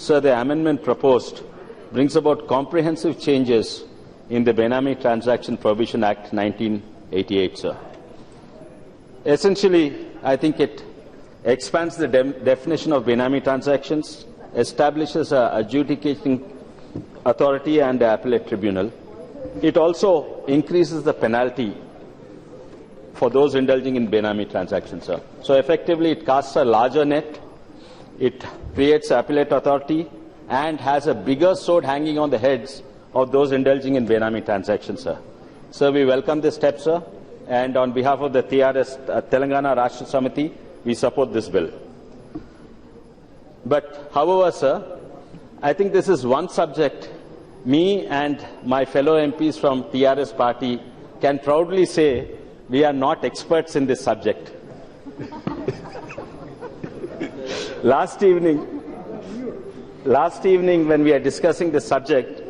Sir, the amendment proposed brings about comprehensive changes in the Benami Transaction Prohibition Act 1988, sir. Essentially, I think it expands the definition of Benami transactions, establishes an adjudicating authority and an appellate tribunal. It also increases the penalty for those indulging in Benami transactions, sir. So effectively, it casts a larger net, it creates appellate authority, and has a bigger sword hanging on the heads of those indulging in Benami transactions, sir. Sir, we welcome this step, sir, and on behalf of the TRS Telangana Rashtra Samiti, we support this bill. But, however, sir, I think this is one subject me and my fellow MPs from TRS Party can proudly say we are not experts in this subject. Last evening, when we are discussing this subject,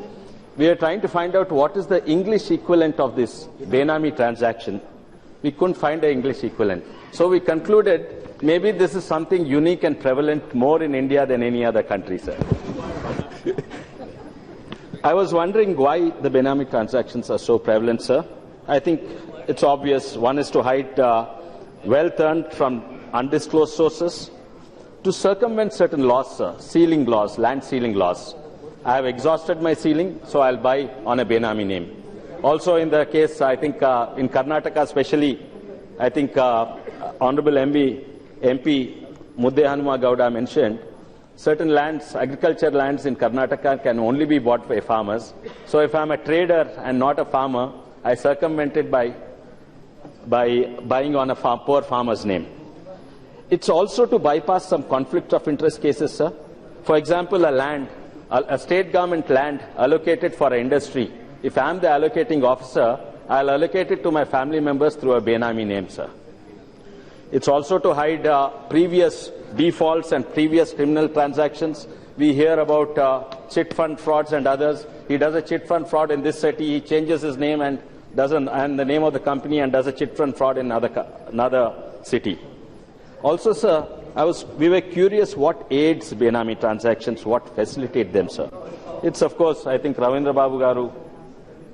we are trying to find out what is the English equivalent of this Benami transaction. We couldn't find an English equivalent. So we concluded maybe this is something unique and prevalent more in India than any other country, sir. I was wondering why the Benami transactions are so prevalent, sir. I think it's obvious. One is to hide wealth earned from undisclosed sources, to circumvent certain laws, sir, sealing laws, land sealing laws. I have exhausted my sealing, so I'll buy on a Benami name. Also in the case, I think in Karnataka especially, I think Honorable MP Mudde Hanuma Gowda mentioned, certain lands, agriculture lands in Karnataka can only be bought by farmers. So if I'm a trader and not a farmer, I circumvent it by buying on a poor farmer's name. It's also to bypass some conflict of interest cases, sir. For example, a state government land allocated for an industry. If I'm the allocating officer, I'll allocate it to my family members through a Benami name, sir. It's also to hide previous defaults and previous criminal transactions. We hear about chit fund frauds and others. He does a chit fund fraud in this city, he changes his name and the name of the company and does a chit fund fraud in another city. Also, sir, we were curious what aids Benami transactions, what facilitate them, sir. It's, of course, I think Ravindra Babu Garu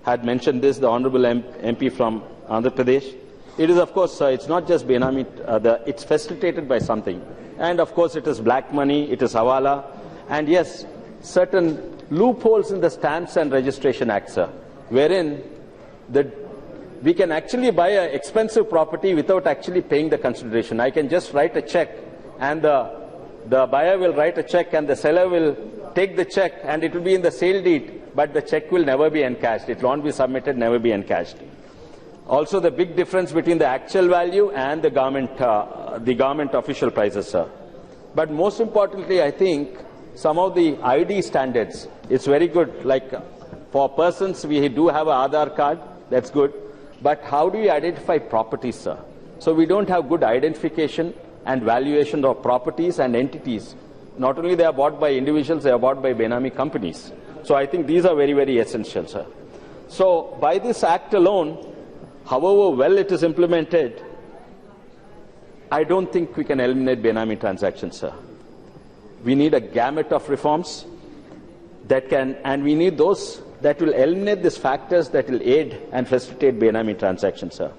had mentioned this, the Honorable MP from Andhra Pradesh. It is, of course, it's not just Benami, it's facilitated by something. And, of course, it is black money, it is hawala, and yes, certain loopholes in the Stamps and Registration Act, sir, wherein we can actually buy an expensive property without actually paying the consideration. I can just write a check and the buyer will write a check and the seller will take the check and it will be in the sale deed, but the check will never be encashed. It won't be submitted, never be encashed. Also, the big difference between the actual value and the government official prices, sir. But most importantly, I think some of the ID standards, it's very good. Like for persons, we do have an Aadhaar card, that's good. But how do you identify properties, sir? So we don't have good identification and valuation of properties and entities. Not only they are bought by individuals, they are bought by Benami companies. So I think these are very, very essential, sir. So by this act alone, however well it is implemented, I don't think we can eliminate Benami transactions, sir. We need a gamut of reforms and we need those that will eliminate these factors that will aid and facilitate Benami transactions, sir.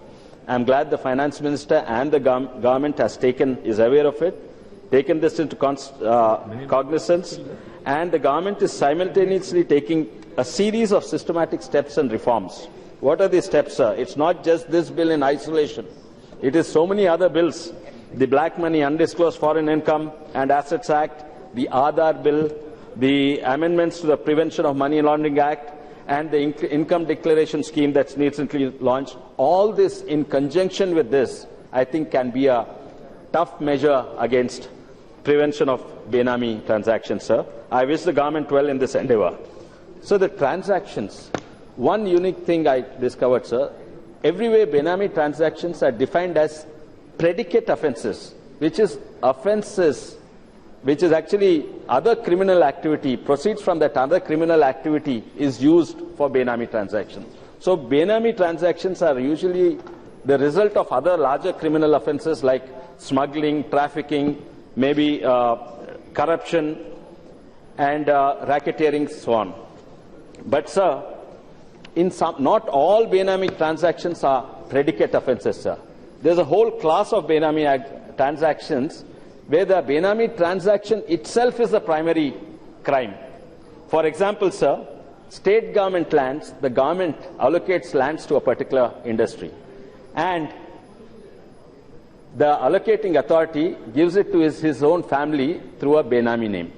I'm glad the Finance Minister and the government is aware of it, taken this into cognizance, and the government is simultaneously taking a series of systematic steps and reforms. What are these steps, sir? It's not just this bill in isolation. It is so many other bills. The Black Money, Undisclosed Foreign Income and Assets Act, the Aadhaar Bill, the amendments to the Prevention of Money Laundering Act, and the income declaration scheme that's recently launched. All this in conjunction with this, I think can be a tough measure against prevention of Benami transactions, sir. I wish the government well in this endeavor. So the transactions, one unique thing I discovered, sir, everywhere Benami transactions are defined as predicate offences, which is offences which is actually other criminal activity, proceeds from that other criminal activity is used for Benami transactions. So Benami transactions are usually the result of other larger criminal offences like smuggling, trafficking, maybe corruption, and racketeering, so on. But, sir, not all Benami transactions are predicate offences, sir. There's a whole class of Benami transactions where the Benami transaction itself is the primary crime. For example, sir, state government lands, the government allocates lands to a particular industry, and the allocating authority gives it to his own family through a Benami name.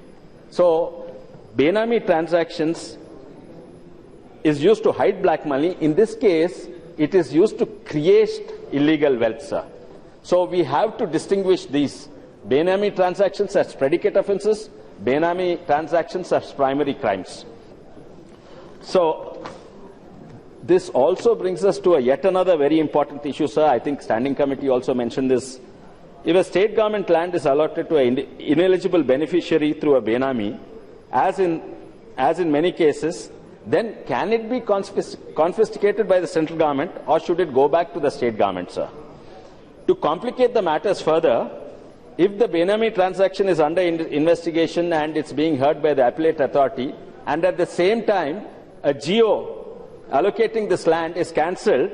So, Benami transactions is used to hide black money. In this case, it is used to create illegal wealth, sir. So, we have to distinguish these Benami transactions as predicate offences, Benami transactions as primary crimes. So, this also brings us to yet another very important issue, sir. I think Standing Committee also mentioned this. If a state government land is allotted to an ineligible beneficiary through a Benami, as in many cases, then can it be confiscated by the central government, or should it go back to the state government, sir? To complicate the matters further, if the Benami transaction is under investigation and it's being heard by the appellate authority, and at the same time a GO allocating this land is cancelled,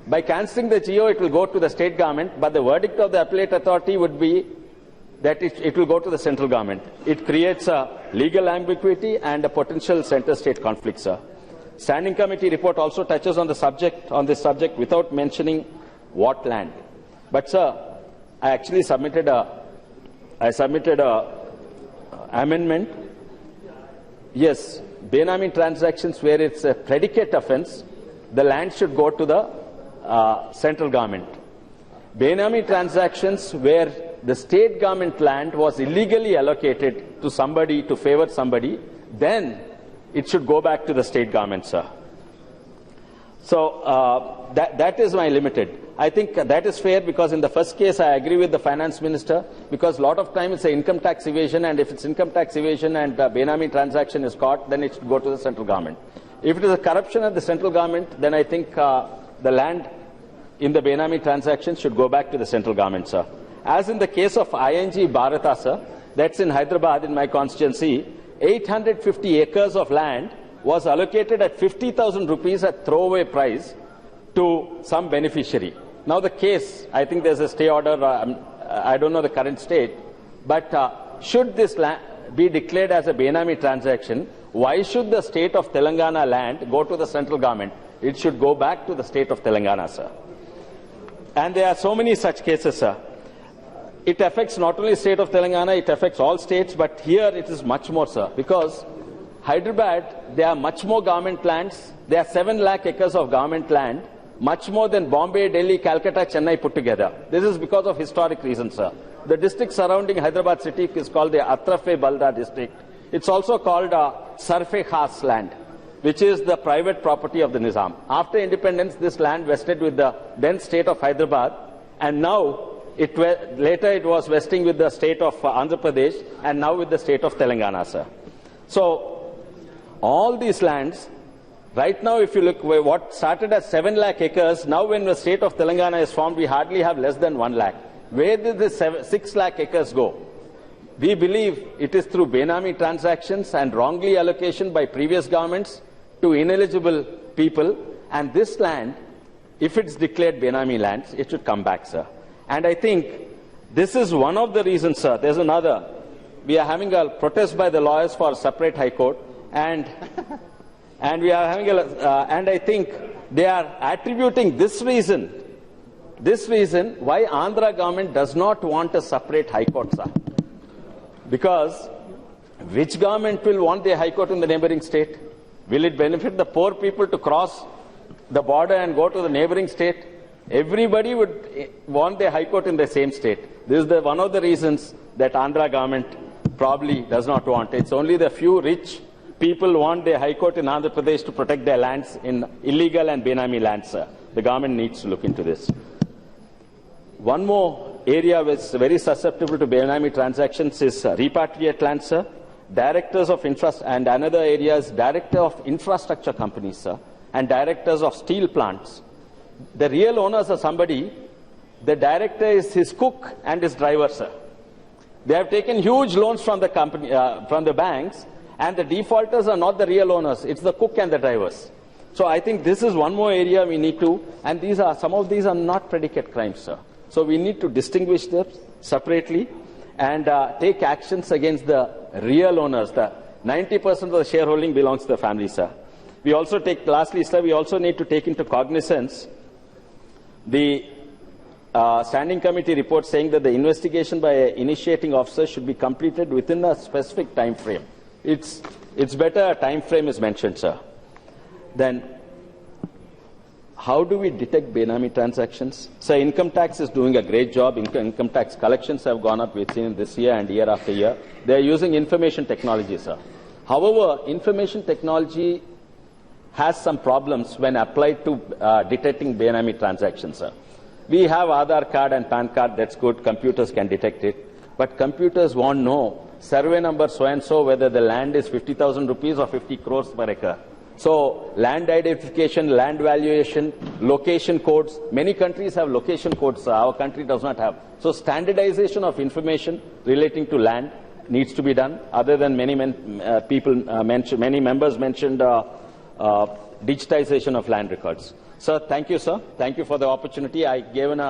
by cancelling the GO it will go to the state government, but the verdict of the appellate authority would be that it will go to the central government. It creates a legal ambiguity and a potential center-state conflict, sir. Standing Committee report also touches on this subject without mentioning what land. But, sir, I actually submitted a amendment. Yes, Benami transactions where it's a predicate offence, the land should go to the central government. Benami transactions where the state government land was illegally allocated to somebody to favour somebody, then it should go back to the state government, sir. So that is my limited. I think that is fair, because in the first case I agree with the finance minister, because a lot of time it's an income tax evasion, and if it's income tax evasion and Benami transaction is caught, then it should go to the central government. If it is a corruption at the central government, then I think the land in the Benami transaction should go back to the central government, sir. As in the case of ING Bharata, sir, that's in Hyderabad, in my constituency, 850 acres of land was allocated at 50,000 rupees at throwaway price to some beneficiary. Now the case, I think there's a stay order, I don't know the current state, but should this land be declared as a Benami transaction, why should the state of Telangana land go to the central government? It should go back to the state of Telangana, sir. And there are so many such cases, sir. It affects not only the state of Telangana, it affects all states, but here it is much more, sir, because Hyderabad, there are much more government lands. There are 7 lakh acres of government land, much more than Bombay, Delhi, Calcutta, Chennai put together. This is because of historic reasons, sir. The district surrounding Hyderabad city is called the Atrafe-Balda district. It's also called Sarfe Khas land, which is the private property of the Nizam. After independence, this land vested with the then state of Hyderabad, and now later it was vesting with the state of Andhra Pradesh, and now with the state of Telangana, sir. So, all these lands, right now if you look, what started as 7 lakh acres, now when the state of Telangana is formed, we hardly have less than 1 lakh. Where did this 6 lakh acres go? We believe it is through Benami transactions and wrongly allocation by previous governments to ineligible people, and this land, if it's declared Benami lands, it should come back, sir. And I think this is one of the reasons, sir. There's another. We are having a protest by the lawyers for a separate high court, and we are having and I think they are attributing this reason why Andhra government does not want a separate high court, sir. Because which government will want the high court in the neighboring state? Will it benefit the poor people to cross the border and go to the neighboring state? Everybody would want the high court in the same state. This is one of the reasons that Andhra government probably does not want. It's only the few rich people want the high court in Andhra Pradesh to protect their lands in illegal and Benami lands, sir. The government needs to look into this. One more area which is very susceptible to Benami transactions is repatriate lands, sir. Directors of and another area is director of infrastructure companies, sir, and directors of steel plants. The real owners are somebody, the director is his cook and his driver, sir. They have taken huge loans from the company, from the banks, and the defaulters are not the real owners. It's the cook and the drivers. So I think this is one more area we need to, and some of these are not predicate crimes, sir. So we need to distinguish them separately and take actions against the real owners. The 90% of the shareholding belongs to the family, sir. We also lastly, sir, we also need to take into cognizance the standing committee report saying that the investigation by initiating officer should be completed within a specific time frame. It's better a time frame is mentioned, sir. Then, how do we detect Benami transactions? So income tax is doing a great job. Income tax collections have gone up, we've seen this year and year after year. They are using information technology, sir. However, information technology has some problems when applied to detecting Benami transactions, sir. We have Aadhaar card and PAN card, that's good, computers can detect it. But computers won't know survey number so-and-so whether the land is 50,000 rupees or 50 crores per acre. So land identification, land valuation, location codes, many countries have location codes, sir. Our country does not have. So standardization of information relating to land needs to be done, other than many members mentioned digitization of land records. Sir, thank you, sir. Thank you for the opportunity. I gave an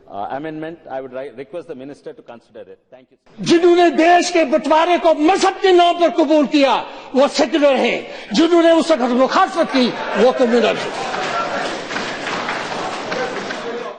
amendment. I would request the minister to consider it. Thank you, sir. जिन्होंने देश के बंटवारे को मजहब के नाम पर कबूल किया वो सेक्युलर है, जिन्होंने उस वक्त मुखालफत की वो कम्युनल है।